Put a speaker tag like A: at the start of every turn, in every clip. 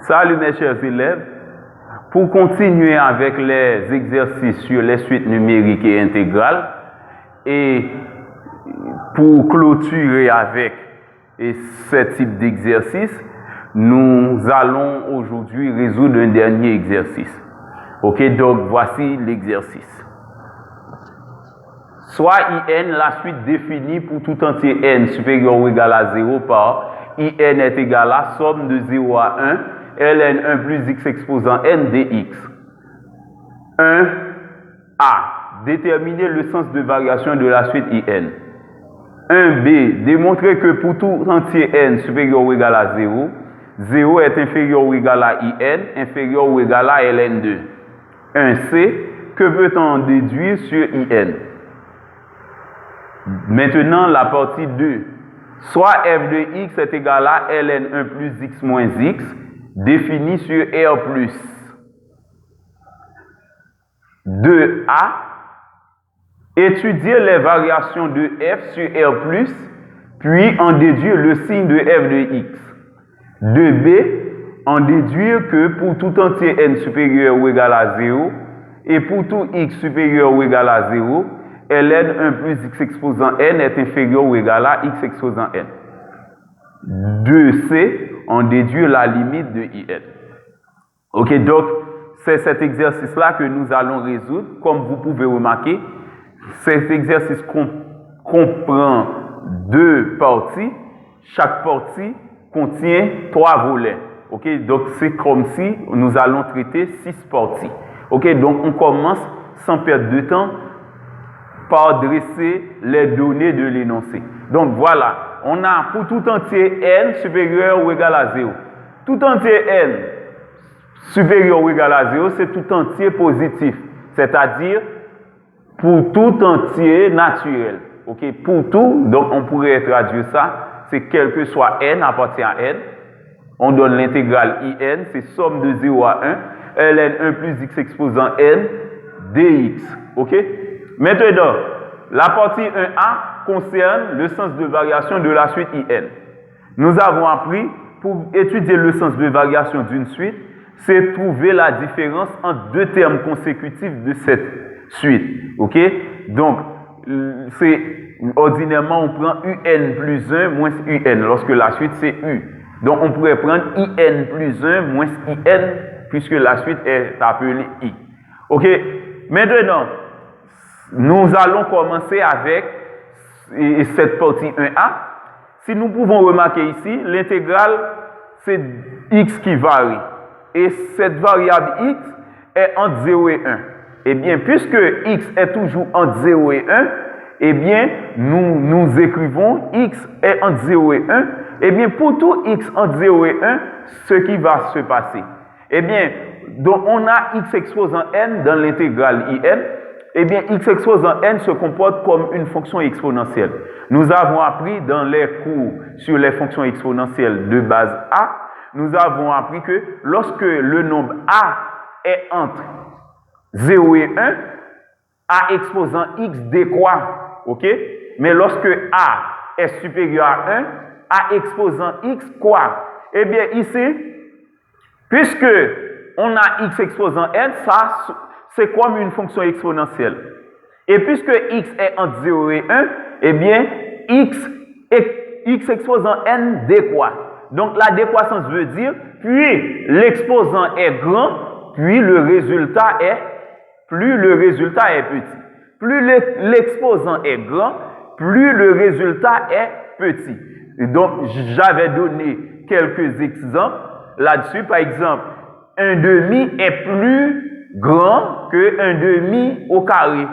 A: Salut mes chers élèves. Pour continuer avec les exercices sur les suites numériques et intégrales et pour clôturer avec ce type d'exercice, nous allons aujourd'hui résoudre un dernier exercice. Ok, donc voici l'exercice. Soit IN, la suite définie pour tout entier N supérieur ou égal à 0 par IN est égal à somme de 0 à 1, ln1 plus x exposant n dx. 1a. Déterminer le sens de variation de la suite IN. 1b. Démontrer que pour tout entier n supérieur ou égal à 0, 0 est inférieur ou égal à IN, inférieur ou égal à ln2. 1c. Que peut-on déduire sur IN? Maintenant, la partie 2. Soit f de x est égal à ln1 plus x moins x, défini sur R+. 2a. Étudier les variations de f sur R+, puis en déduire le signe de f de x. 2b. En déduire que pour tout entier n supérieur ou égal à 0, et pour tout x supérieur ou égal à 0, ln1 plus x exposant n est inférieur ou égal à x exposant n. 2c. En déduire la limite de IN. Ok, donc c'est cet exercice-là que nous allons résoudre. Comme vous pouvez remarquer, cet exercice comprend deux parties. Chaque partie contient 3 volets. Ok, donc c'est comme si nous allons traiter 6 parties. Ok, donc on commence sans perdre de temps par dresser les données de l'énoncé. Donc voilà. On a pour tout entier n supérieur ou égal à 0. Tout entier n supérieur ou égal à 0, c'est tout entier positif. C'est-à-dire pour tout entier naturel. Ok, pour tout, donc on pourrait traduire ça, c'est quel que soit n appartient à n. On donne l'intégrale IN, c'est somme de 0 à 1, ln1 plus x exposant n dx. Ok? Maintenant, la partie 1a concerne le sens de variation de la suite IN. Nous avons appris, pour étudier le sens de variation d'une suite, c'est trouver la différence entre deux termes consécutifs de cette suite. Ok? Donc, ordinairement, on prend UN plus 1 moins UN, lorsque la suite c'est U. Donc, on pourrait prendre IN plus 1 moins IN, puisque la suite est appelée I. Ok? Maintenant, nous allons commencer avec cette partie 1a. Si nous pouvons remarquer ici, l'intégrale, c'est x qui varie. Et cette variable x est entre 0 et 1. Eh bien, puisque x est toujours entre 0 et 1, eh bien, nous écrivons x est entre 0 et 1. Eh bien, pour tout x entre 0 et 1, ce qui va se passer. Eh bien, donc on a x exposant n dans l'intégrale IN. Eh bien, x exposant n se comporte comme une fonction exponentielle. Nous avons appris dans les cours sur les fonctions exponentielles de base A, nous avons appris que lorsque le nombre A est entre 0 et 1, A exposant x décroît. Ok? Mais lorsque A est supérieur à 1, A exposant x croît. Eh bien, ici, puisque on a x exposant n, ça c'est comme une fonction exponentielle. Et puisque x est entre 0 et 1, eh bien, x exposant n décroît. Donc, la décroissance veut dire, puis l'exposant est grand, puis le résultat est petit. Plus l'exposant est grand, plus le résultat est petit. Et donc, j'avais donné quelques exemples là-dessus. Par exemple, un demi est plus grand que un demi au carré.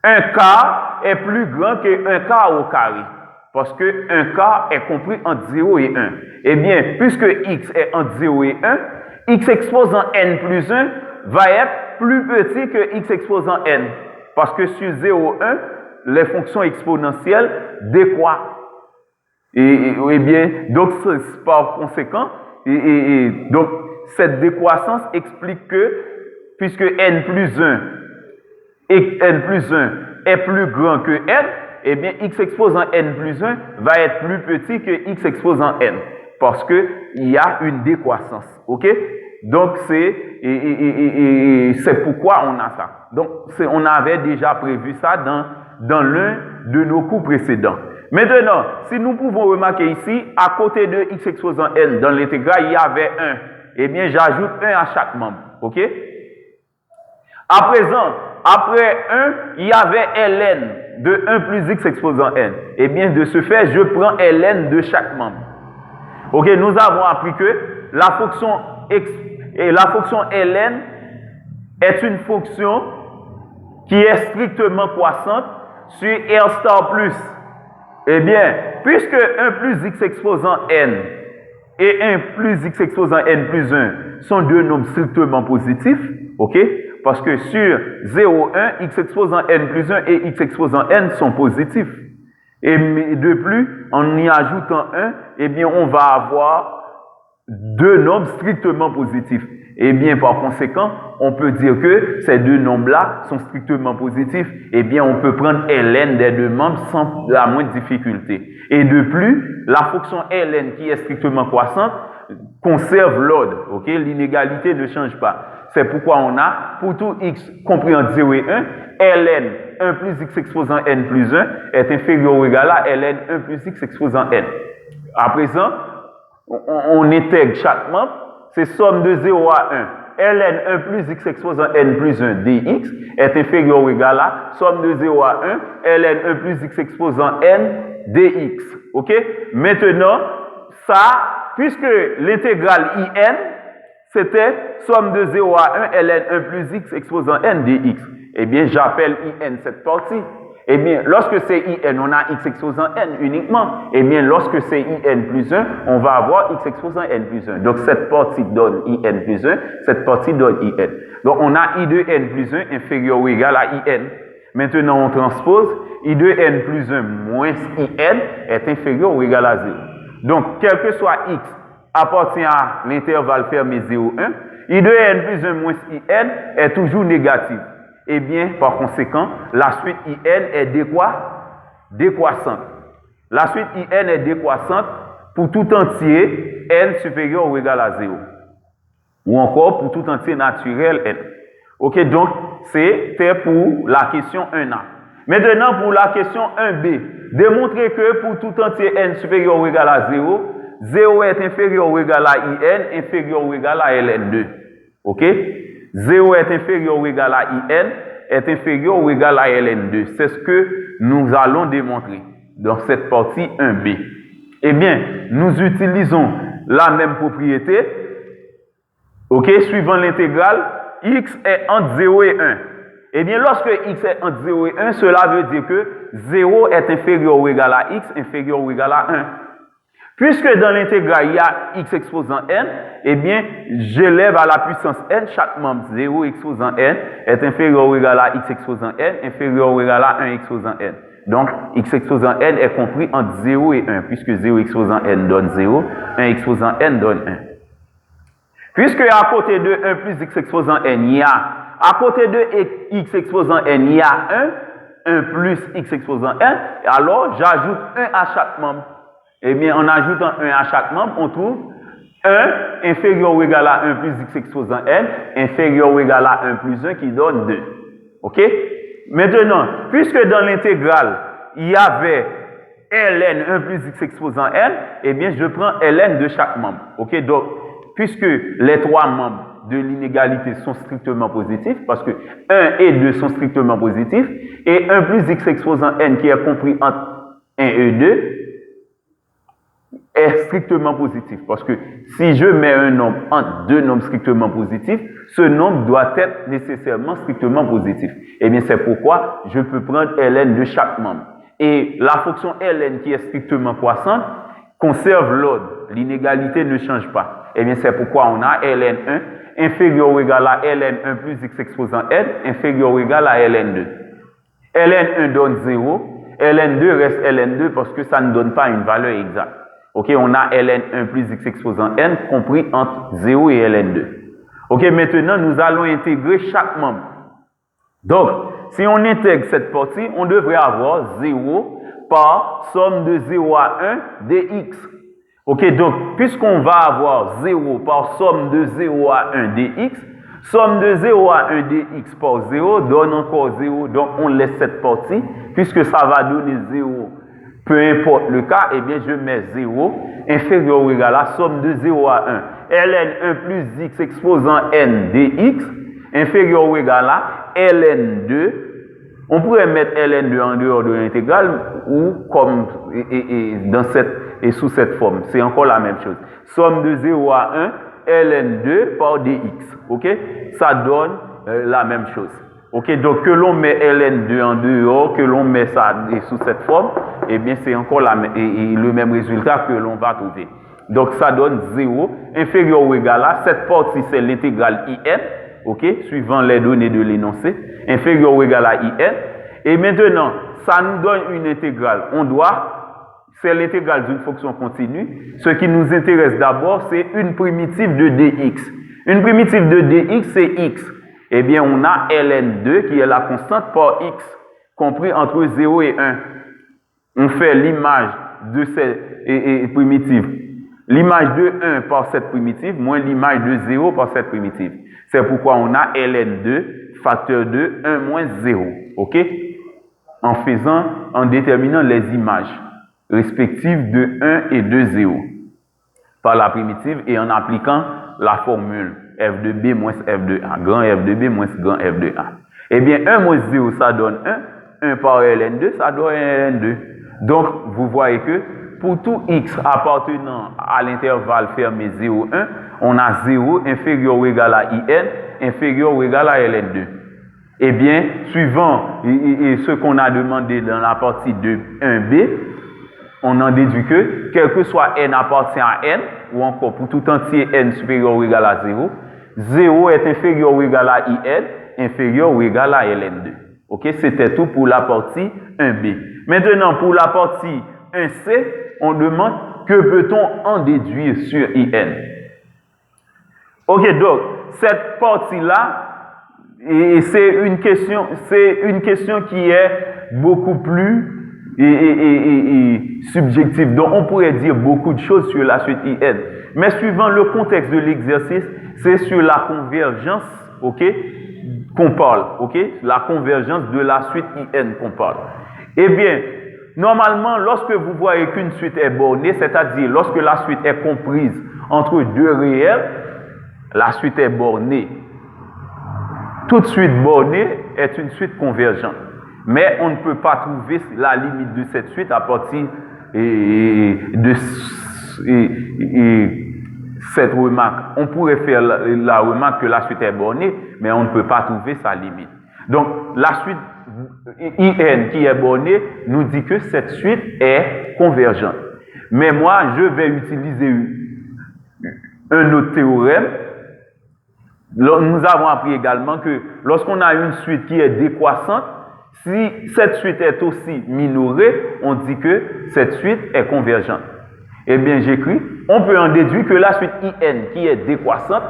A: Un quart est plus grand que un quart au carré. Parce que un quart est compris entre 0 et 1. Eh bien, puisque x est entre 0 et 1, x exposant n plus 1 va être plus petit que x exposant n. Parce que sur 0, 1, les fonctions exponentielles décroissent. Et bien, donc par conséquent, donc cette décroissance explique que, puisque n plus 1 est plus grand que n, eh bien, x exposant n plus 1 va être plus petit que x exposant n. parce qu'il y a une décroissance. OK? Donc, c'est pourquoi on a ça. Donc, on avait déjà prévu ça dans l'un de nos cours précédents. Maintenant, si nous pouvons remarquer ici, à côté de x exposant n dans l'intégrale, il y avait 1. Eh bien, j'ajoute 1 à chaque membre. OK? À présent, après 1, il y avait ln de 1 plus x exposant n. Eh bien, de ce fait, je prends ln de chaque membre. OK? Nous avons appris que la fonction ln est une fonction qui est strictement croissante sur R star plus. Eh bien, puisque 1 plus x exposant n et 1 plus x exposant n plus 1 sont deux nombres strictement positifs, ok? Parce que sur 0, 1, x exposant n plus 1 et x exposant n sont positifs. Et de plus, en y ajoutant 1, eh bien, on va avoir deux nombres strictement positifs. Eh bien, par conséquent, on peut dire que ces deux nombres-là sont strictement positifs. Eh bien, on peut prendre ln des deux membres sans la moindre difficulté. Et de plus, la fonction ln qui est strictement croissante conserve l'ordre. Ok? L'inégalité ne change pas. C'est pourquoi on a, pour tout x compris entre 0 et 1, ln 1 plus x exposant n plus 1 est inférieur ou égal à ln 1 plus x exposant n. À présent, on intègre chaque membre, c'est somme de 0 à 1. ln 1 plus x exposant n plus 1 dx est inférieur ou égal à somme de 0 à 1, ln 1 plus x exposant n dx. Ok? Maintenant, ça, puisque l'intégrale in, c'était somme de 0 à 1, ln 1 plus x exposant n dx. Eh bien, j'appelle in cette partie. Eh bien, lorsque c'est in, on a x exposant n uniquement. Eh bien, lorsque c'est in plus 1, on va avoir x exposant n plus 1. Donc, cette partie donne in plus 1, cette partie donne in. Donc, on a i de n plus 1 inférieur ou égal à in. Maintenant, on transpose. i de n plus 1 moins in est inférieur ou égal à 0. Donc, quel que soit x appartient à l'intervalle fermé 0, 1, i de n plus 1 moins in est toujours négatif. Eh bien, par conséquent, la suite in est décroissante. La suite in est décroissante pour tout entier n supérieur ou égal à 0. Ou encore pour tout entier naturel n. Ok, donc, c'était pour la question 1a. Maintenant, pour la question 1b, démontrer que pour tout entier n supérieur ou égal à 0, 0 est inférieur ou égal à in, inférieur ou égal à ln2. Ok? 0 est inférieur ou égal à in, est inférieur ou égal à ln2. C'est ce que nous allons démontrer dans cette partie 1b. Eh bien, nous utilisons la même propriété, ok, suivant l'intégrale, x est entre 0 et 1. Eh bien, lorsque x est entre 0 et 1, cela veut dire que 0 est inférieur ou égal à x, inférieur ou égal à 1. Puisque dans l'intégrale, il y a x exposant n, eh bien, j'élève à la puissance n chaque membre. 0 exposant n est inférieur ou égal à x exposant n, inférieur ou égal à 1 exposant n. Donc, x exposant n est compris entre 0 et 1, puisque 0 exposant n donne 0, 1 exposant n donne 1. Puisque à côté de 1 plus x exposant n, il y a, à côté de x exposant n, il y a 1 plus x exposant n, alors j'ajoute 1 à chaque membre. Eh bien, en ajoutant 1 à chaque membre, on trouve 1 inférieur ou égal à 1 plus x exposant n, inférieur ou égal à 1 plus 1 qui donne 2. OK? Maintenant, puisque dans l'intégrale, il y avait ln 1 plus x exposant n, eh bien, je prends ln de chaque membre. OK? Donc, puisque les trois membres de l'inégalité sont strictement positifs, parce que 1 et 2 sont strictement positifs, et 1 plus x exposant n qui est compris entre 1 et 2, est strictement positif. Parce que si je mets un nombre entre deux nombres strictement positifs, ce nombre doit être nécessairement strictement positif. Eh bien, c'est pourquoi je peux prendre ln de chaque membre. Et la fonction ln qui est strictement croissante conserve l'ordre. L'inégalité ne change pas. Eh bien, c'est pourquoi on a ln1 inférieur ou égal à ln1 plus x exposant n, inférieur ou égal à ln2. ln1 donne 0, ln2 reste ln2 parce que ça ne donne pas une valeur exacte. Ok, on a ln1 plus x exposant n compris entre 0 et ln2. Ok, maintenant nous allons intégrer chaque membre. Donc, si on intègre cette partie, on devrait avoir 0 par somme de 0 à 1 dx. Ok, donc, puisqu'on va avoir 0 par somme de 0 à 1 dx, somme de 0 à 1 dx par 0 donne encore 0, donc on laisse cette partie, puisque ça va donner 0, peu importe le cas, eh bien je mets 0 inférieur ou égal à somme de 0 à 1. ln 1 plus x exposant n dx, inférieur ou égal à ln 2. On pourrait mettre ln2 en dehors de l'intégrale ou comme dans cette et sous cette forme. C'est encore la même chose. Somme de 0 à 1, ln2 par dx. Ok? Ça donne la même chose. Ok? Donc que l'on met ln2 en dehors, que l'on met ça sous cette forme, eh bien c'est encore le même résultat que l'on va trouver. Donc ça donne 0 inférieur ou égal à, cette partie c'est l'intégrale in, ok, suivant les données de l'énoncé, inférieur ou égal à in. Et maintenant, ça nous donne une intégrale. C'est l'intégrale d'une fonction continue. Ce qui nous intéresse d'abord, c'est une primitive de dx. Une primitive de dx, c'est x. Eh bien, on a ln2 qui est la constante par x, compris entre 0 et 1. On fait l'image de cette primitive. L'image de 1 par cette primitive moins l'image de 0 par cette primitive. C'est pourquoi on a ln2 facteur de 1 moins 0. OK? En déterminant les images respectives de 1 et de 0 par la primitive et en appliquant la formule f de b moins f de a, grand f de b moins grand f de a. Eh bien, 1 moins 0, ça donne 1. 1 par ln2, ça donne ln2. Donc, vous voyez que pour tout x appartenant à l'intervalle fermé 0, 1, on a 0 inférieur ou égal à in, inférieur ou égal à ln2. Eh bien, suivant ce qu'on a demandé dans la partie de 1b, on en déduit que, quel que soit n appartient à n, ou encore pour tout entier n supérieur ou égal à 0, 0 est inférieur ou égal à in, inférieur ou égal à ln2. Ok, c'était tout pour la partie 1b. Maintenant, pour la partie 1c, on demande que peut-on en déduire sur in. Ok, donc, cette partie-là, c'est une question qui est beaucoup plus subjective. Donc, on pourrait dire beaucoup de choses sur la suite in. Mais suivant le contexte de l'exercice, c'est sur la convergence, ok, qu'on parle, ok, la convergence de la suite in qu'on parle. Eh bien, normalement, lorsque vous voyez qu'une suite est bornée, c'est-à-dire lorsque la suite est comprise entre deux réels, la suite est bornée. Toute suite bornée est une suite convergente. Mais on ne peut pas trouver la limite de cette suite à partir de cette remarque. On pourrait faire la remarque que la suite est bornée, mais on ne peut pas trouver sa limite. Donc, la suite in qui est bornée nous dit que cette suite est convergente. Mais moi, je vais utiliser un autre théorème. Nous avons appris également que lorsqu'on a une suite qui est décroissante, si cette suite est aussi minorée, on dit que cette suite est convergente. Eh bien, j'écris, on peut en déduire que la suite in qui est décroissante,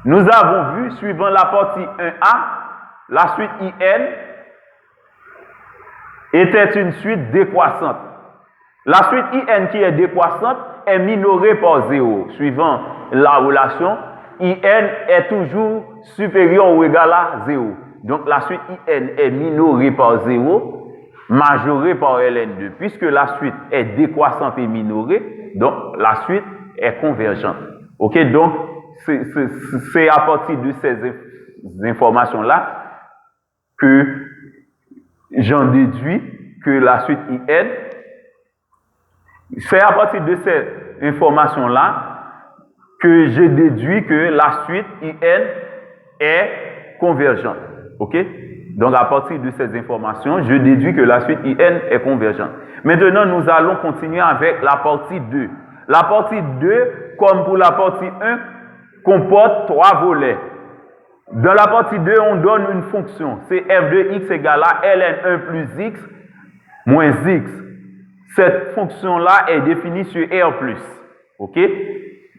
A: nous avons vu, suivant la partie 1a, la suite in était une suite décroissante. La suite in qui est décroissante est minorée par 0, suivant la relation in est toujours supérieur ou égal à 0. Donc la suite in est minorée par 0, majorée par ln2. Puisque la suite est décroissante et minorée, donc la suite est convergente. Ok, donc c'est à partir de ces informations-là que j'en déduis que la suite in, c'est à partir de ces informations-là que j'ai déduit que la suite in est convergente. Ok? Donc, à partir de ces informations, je déduis que la suite in est convergente. Maintenant, nous allons continuer avec la partie 2. La partie 2, comme pour la partie 1, comporte 3 volets. Dans la partie 2, on donne une fonction. C'est f de x égale à ln1 plus x moins x. Cette fonction-là est définie sur R+. Ok?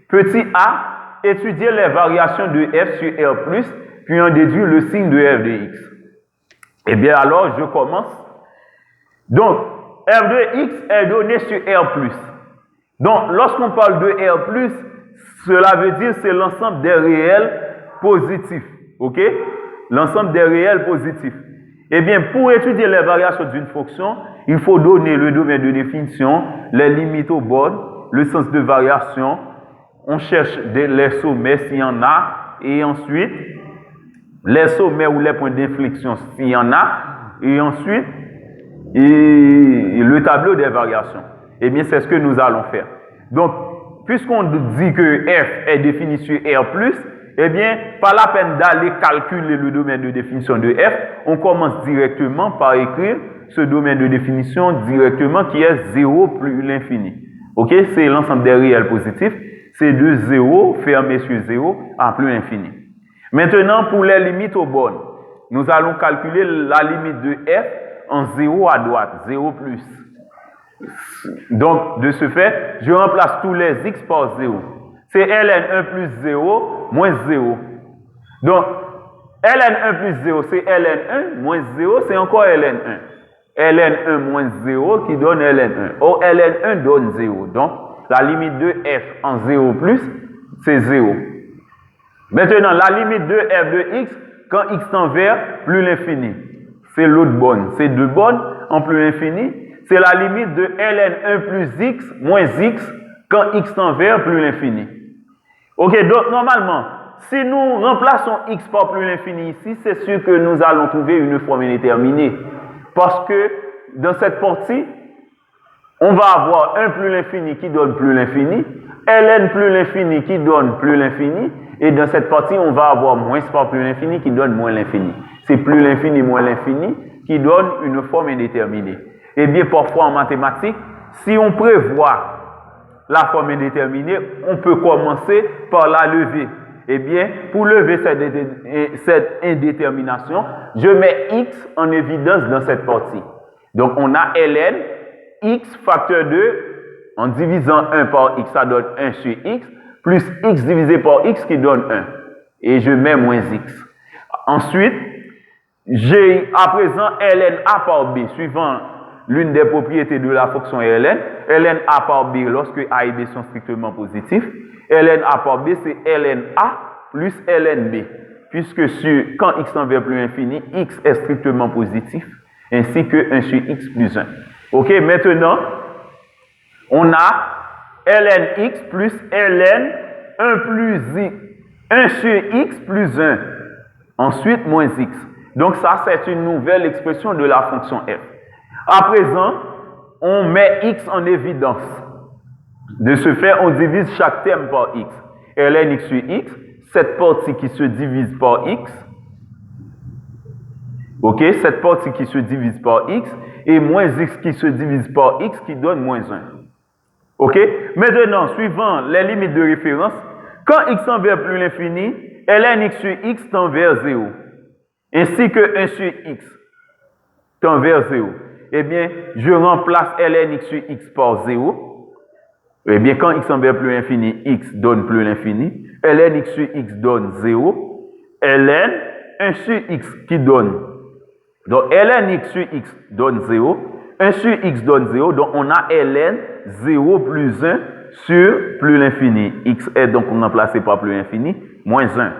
A: Petit a, étudier les variations de f sur R+, puis en déduire le signe de f de x. Eh bien, alors, je commence. Donc, f de x est donné sur R+. Donc, lorsqu'on parle de R+, cela veut dire c'est l'ensemble des réels positifs. OK? L'ensemble des réels positifs. Eh bien, pour étudier les variations d'une fonction, il faut donner le domaine de définition, les limites aux bornes, le sens de variation. On cherche les sommets s'il y en a, et ensuite, les sommets ou les points d'inflexion s'il y en a, et ensuite, le tableau des variations. Eh bien, c'est ce que nous allons faire. Donc, puisqu'on dit que f est défini sur R+, eh bien, pas la peine d'aller calculer le domaine de définition de f. On commence directement par écrire ce domaine de définition directement qui est 0 plus l'infini. OK? C'est l'ensemble des réels positifs. C'est de 0 fermé sur 0 à plus l'infini. Maintenant, pour les limites aux bornes, nous allons calculer la limite de f en 0 à droite, 0 plus. Donc, de ce fait, je remplace tous les x par 0. C'est ln1 plus 0 moins 0. Donc, ln1 plus 0, c'est ln1 moins 0, c'est encore ln1. ln1 moins 0 qui donne ln1. Or, ln1 donne 0. Donc, la limite de f en 0 plus, c'est 0. Maintenant, la limite de f de x, quand x tend vers plus l'infini, c'est l'autre borne. C'est 2 bornes en plus l'infini. C'est la limite de ln1 plus x moins x quand x tend vers plus l'infini. Ok, donc normalement, si nous remplaçons x par plus l'infini ici, c'est sûr que nous allons trouver une forme indéterminée. Parce que dans cette partie, on va avoir 1 plus l'infini qui donne plus l'infini, ln plus l'infini qui donne plus l'infini, et dans cette partie, on va avoir moins par plus l'infini qui donne moins l'infini. C'est plus l'infini moins l'infini qui donne une forme indéterminée. Eh bien, parfois en mathématiques, si on prévoit la forme indéterminée, on peut commencer par la lever. Eh bien, pour lever cette indétermination, je mets x en évidence dans cette partie. Donc, on a ln, x facteur 2, en divisant 1 par x, ça donne 1 sur x, plus x divisé par x qui donne 1. Et je mets moins x. Ensuite, j'ai à présent ln a par b, suivant l'une des propriétés de la fonction ln. Ln a par b lorsque a et b sont strictement positifs. Ln a par b, c'est ln a plus ln b. Puisque quand x tend vers plus l'infini, x est strictement positif, ainsi que 1 sur x plus 1. Ok, maintenant, on a ln x plus ln 1 plus x, 1 sur x plus 1. Ensuite, moins x. Donc ça, c'est une nouvelle expression de la fonction f. À présent, on met x en évidence. De ce fait, on divise chaque terme par x. ln x sur x, cette partie qui se divise par x. Ok, cette partie qui se divise par x, et moins x qui se divise par x qui donne moins 1. Ok, maintenant, suivant les limites de référence, quand x tend vers plus l'infini, ln x sur x tend vers 0. Ainsi que 1 sur x tend vers 0. Eh bien, je remplace ln x sur x par 0. Eh bien, quand x tend vers plus l'infini, x donne plus l'infini. ln x sur x donne 0. ln 1 sur x qui donne. Donc, ln x sur x donne 0. 1 sur x donne 0. Donc, on a ln 0 plus 1 sur plus l'infini. X est donc remplacé par plus l'infini, moins 1.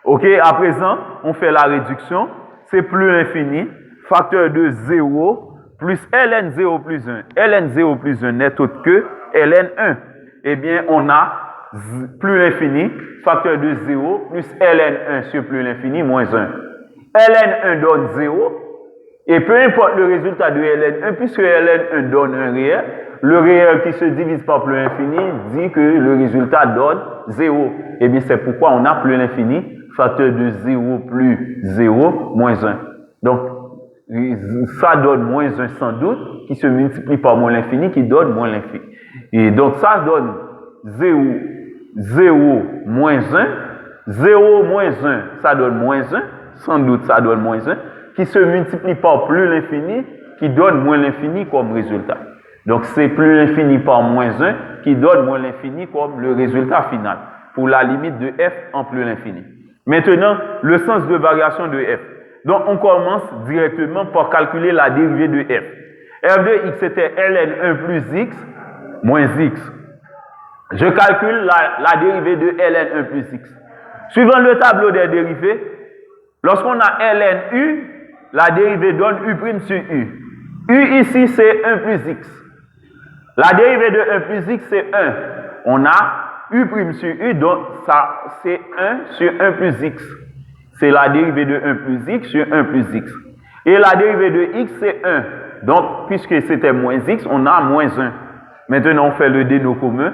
A: Ok, à présent, on fait la réduction. C'est plus l'infini, facteur de 0, plus ln 0 plus 1. ln 0 plus 1 n'est autre que ln 1. Eh bien, on a plus l'infini, facteur de 0, plus ln 1 sur plus l'infini, moins 1. ln 1 donne 0, et peu importe le résultat de ln 1, puisque ln 1 donne un réel, le réel qui se divise par plus l'infini dit que le résultat donne 0. Eh bien, c'est pourquoi on a plus l'infini, facteur de 0 plus 0, moins 1. Donc, ça donne moins 1 sans doute, qui se multiplie par moins l'infini, qui donne moins l'infini. Et donc, ça donne 0, 0, moins 1. 0, moins 1, ça donne moins 1. Sans doute, ça donne moins 1. Qui se multiplie par plus l'infini, qui donne moins l'infini comme résultat. Donc, c'est plus l'infini par moins 1 qui donne moins l'infini comme le résultat final, pour la limite de f en plus l'infini. Maintenant, le sens de variation de f. Donc, on commence directement par calculer la dérivée de f. f de x était ln 1 plus x moins x. je calcule la dérivée de ln1 plus x. Suivant le tableau des dérivés, lorsqu'on a ln u, la dérivée donne u' sur u. U ici, c'est 1 plus x. La dérivée de 1 plus x, c'est 1. On a u' sur u, donc ça, c'est 1 sur 1 plus x. C'est la dérivée de 1 plus x sur 1 plus x. Et la dérivée de x, c'est 1. Donc, puisque c'était moins x, on a moins 1. Maintenant, on fait le déno commun.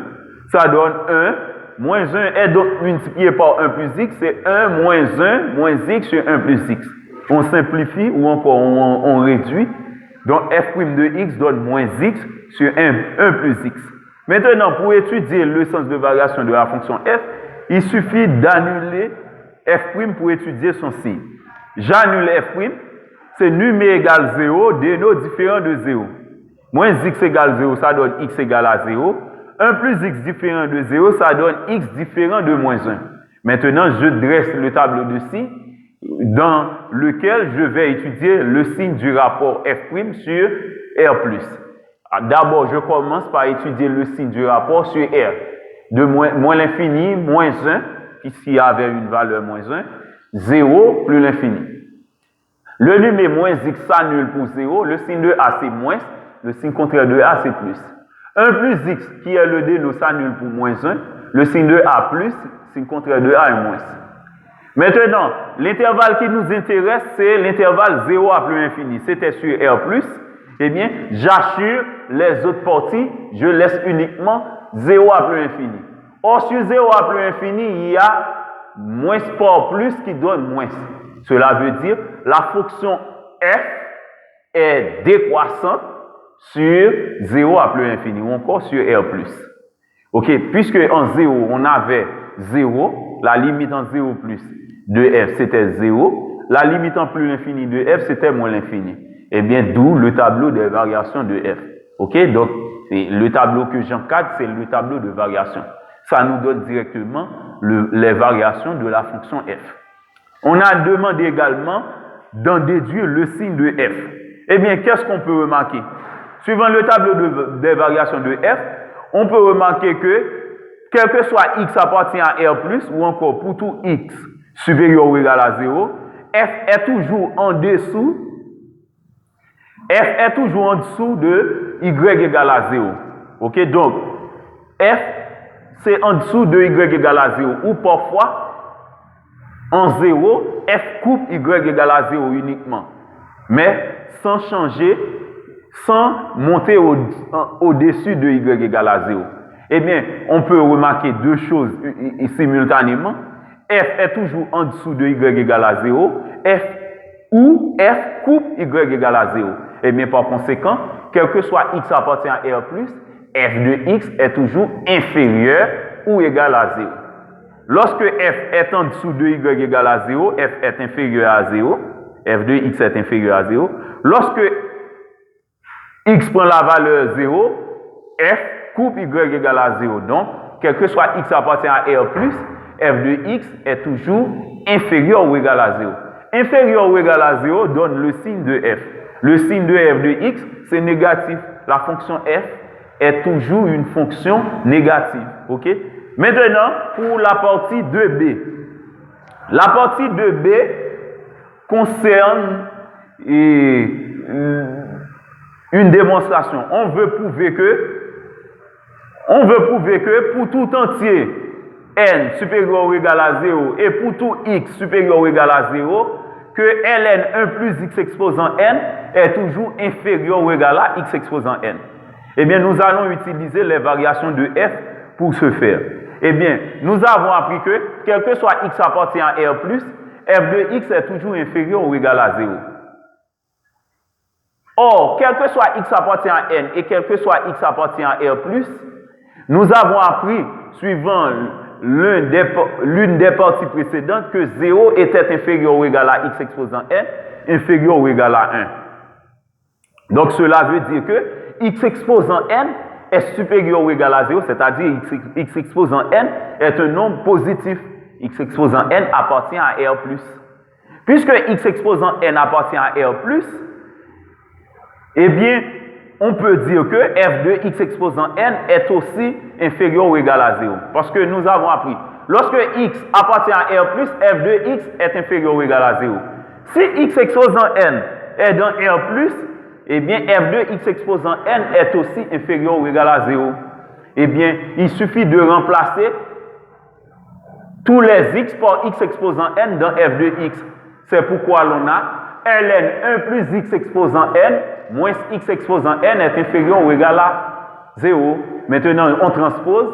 A: Ça donne 1. Moins 1 est donc multiplié par 1 plus x, c'est 1 moins x sur 1 plus x. On simplifie ou encore on réduit. Donc f' de x donne moins x sur 1 plus x. Maintenant, pour étudier le sens de variation de la fonction f, il suffit d'annuler f' pour étudier son signe. J'annule f', c'est numé égale 0, déno différent de 0. Moins x égale 0, ça donne x égale à 0. 1 plus x différent de 0, ça donne x différent de moins 1. Maintenant, je dresse le tableau de signes dans lequel je vais étudier le signe du rapport f' sur R+. D'abord, je commence par étudier le signe du rapport sur R. De moins l'infini, moins 1, ici avait une valeur moins 1, 0 plus l'infini. Le numéro moins x s'annule pour 0, le signe de A c'est moins, le signe contraire de A c'est plus. 1 plus x qui est le déno s'annule pour moins 1, le signe de A plus, signe contraire de A est moins. Maintenant, l'intervalle qui nous intéresse, c'est l'intervalle 0 à plus infini. C'était sur R+, eh bien, j'assure les autres parties, je laisse uniquement 0 à plus infini. Or, sur 0 à plus infini, il y a moins par plus qui donne moins. Cela veut dire la fonction f est décroissante sur 0 à plus infini ou encore sur R+. Ok, puisque en 0, on avait 0, la limite en 0 plus de f, c'était 0. La limite en plus l'infini de f, c'était moins l'infini. Eh bien, d'où le tableau des variations de f. Ok, donc, le tableau que j'encadre, c'est le tableau de variation. Ça nous donne directement les variations de la fonction f. On a demandé également d'en déduire le signe de f. Eh bien, qu'est-ce qu'on peut remarquer? Suivant le tableau des variations de f, on peut remarquer que, quel que soit x appartient à R+, ou encore pour tout x supérieur ou égal à 0, f est toujours en dessous de y égale à 0. Ok, donc, f, c'est en dessous de y égale à 0, ou parfois, en 0, f coupe y égale à 0 uniquement, mais sans changer, sans monter au-dessus de y égale à 0. Eh bien, on peut remarquer deux choses simultanément. F est toujours en dessous de y égale à 0, ou f coupe y égale à 0. Et bien, par conséquent, quel que soit x appartient à R+, f de x est toujours inférieur ou égal à 0. Lorsque f est en dessous de y égale à 0, f est inférieur à 0, f de x est inférieur à 0. Lorsque x prend la valeur 0, f coupe y égale à 0. Donc, quel que soit x appartient à R+, f de x est toujours inférieur ou égal à 0. Inférieur ou égal à 0 donne le signe de f. Le signe de f de x, c'est négatif. La fonction f est toujours une fonction négative. Ok? Maintenant, pour la partie 2b. La partie 2b concerne une démonstration. On veut prouver que pour tout entier n supérieur ou égal à 0 et pour tout x supérieur ou égal à 0, que ln 1 plus x exposant n est toujours inférieur ou égal à x exposant n. Eh bien, nous allons utiliser les variations de f pour ce faire. Eh bien, nous avons appris que, quel que soit x appartient à R+, f de x est toujours inférieur ou égal à 0. Or, quel que soit x appartient à n et quel que soit x appartient à R+, nous avons appris, suivant l'une des parties précédentes, que 0 était inférieur ou égal à x exposant n, inférieur ou égal à 1. Donc, cela veut dire que x exposant n est supérieur ou égal à 0, c'est-à-dire x exposant n est un nombre positif. X exposant n appartient à R+. Puisque x exposant n appartient à R+, eh bien, on peut dire que f de x exposant n est aussi inférieur ou égal à 0. Parce que nous avons appris, lorsque x appartient à R+, f de x est inférieur ou égal à 0. Si x exposant n est dans R+, eh bien f de x exposant n est aussi inférieur ou égal à 0. Eh bien, il suffit de remplacer tous les x par x exposant n dans f de x. C'est pourquoi l'on a ln 1 plus x exposant n moins x exposant n est inférieur ou égal à 0. Maintenant, on transpose.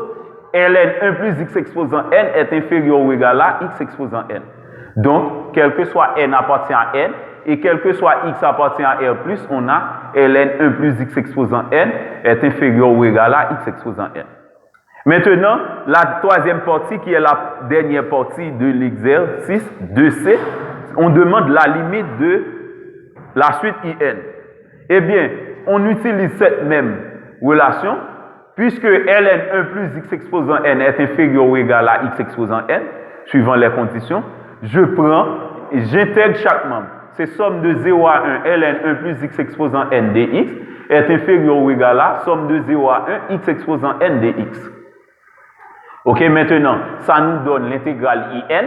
A: ln 1 plus x exposant n est inférieur ou égal à x exposant n. Donc, quel que soit n appartient à n, et quel que soit x appartient à R+, on a ln 1 plus x exposant n est inférieur ou égal à x exposant n. Maintenant, la troisième partie, qui est la dernière partie de l'exercice 2C, on demande la limite de la suite IN. Eh bien, on utilise cette même relation, puisque ln 1 plus x exposant n est inférieur ou égal à x exposant n, suivant les conditions, je prends et j'intègre chaque membre. C'est somme de 0 à 1, ln 1 plus x exposant n dx est inférieur ou égal à somme de 0 à 1, x exposant n dx. Ok, maintenant, ça nous donne l'intégrale IN.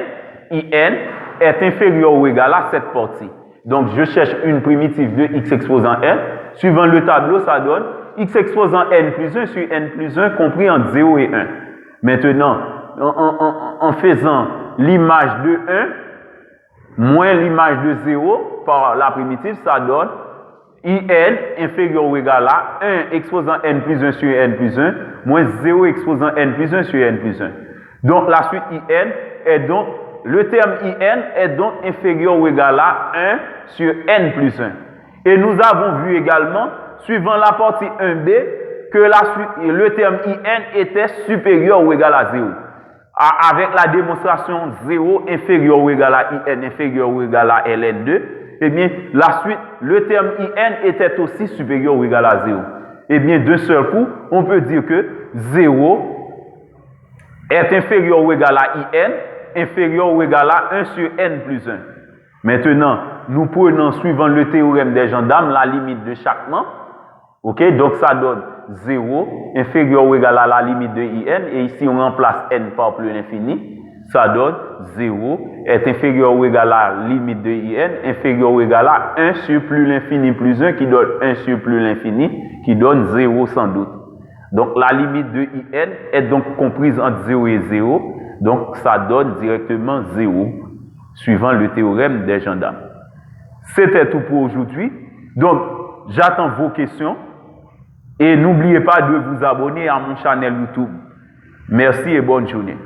A: IN est inférieur ou égal à cette partie. Donc, je cherche une primitive de x exposant n. Suivant le tableau, ça donne x exposant n plus 1 sur n plus 1 compris entre 0 et 1. Maintenant, en faisant l'image de 1 moins l'image de 0 par la primitive, ça donne IN inférieur ou égal à 1 exposant n plus 1 sur n plus 1 moins 0 exposant n plus 1 sur n plus 1. Donc la suite IN est donc, le terme IN est donc inférieur ou égal à 1 sur n plus 1. Et nous avons vu également, suivant la partie 1b, que le terme IN était supérieur ou égal à 0. Avec la démonstration 0 inférieur ou égal à IN inférieur ou égal à ln2, eh bien, la suite, le terme IN était aussi supérieur ou égal à 0. Eh bien, d'un seul coup, on peut dire que 0 est inférieur ou égal à IN, inférieur ou égal à 1 sur n plus 1. Maintenant, nous prenons, suivant le théorème des gendarmes, la limite de chaque membre. Ok, donc ça donne 0 inférieur ou égal à la limite de IN, et ici on remplace n par plus l'infini. Ça donne 0 est inférieur ou égal à la limite de IN, inférieur ou égal à 1 sur plus l'infini plus 1, qui donne 1 sur plus l'infini, qui donne 0 sans doute. Donc la limite de IN est donc comprise entre 0 et 0, donc ça donne directement 0, suivant le théorème des gendarmes. C'était tout pour aujourd'hui. Donc, j'attends vos questions et n'oubliez pas de vous abonner à mon channel YouTube. Merci et bonne journée.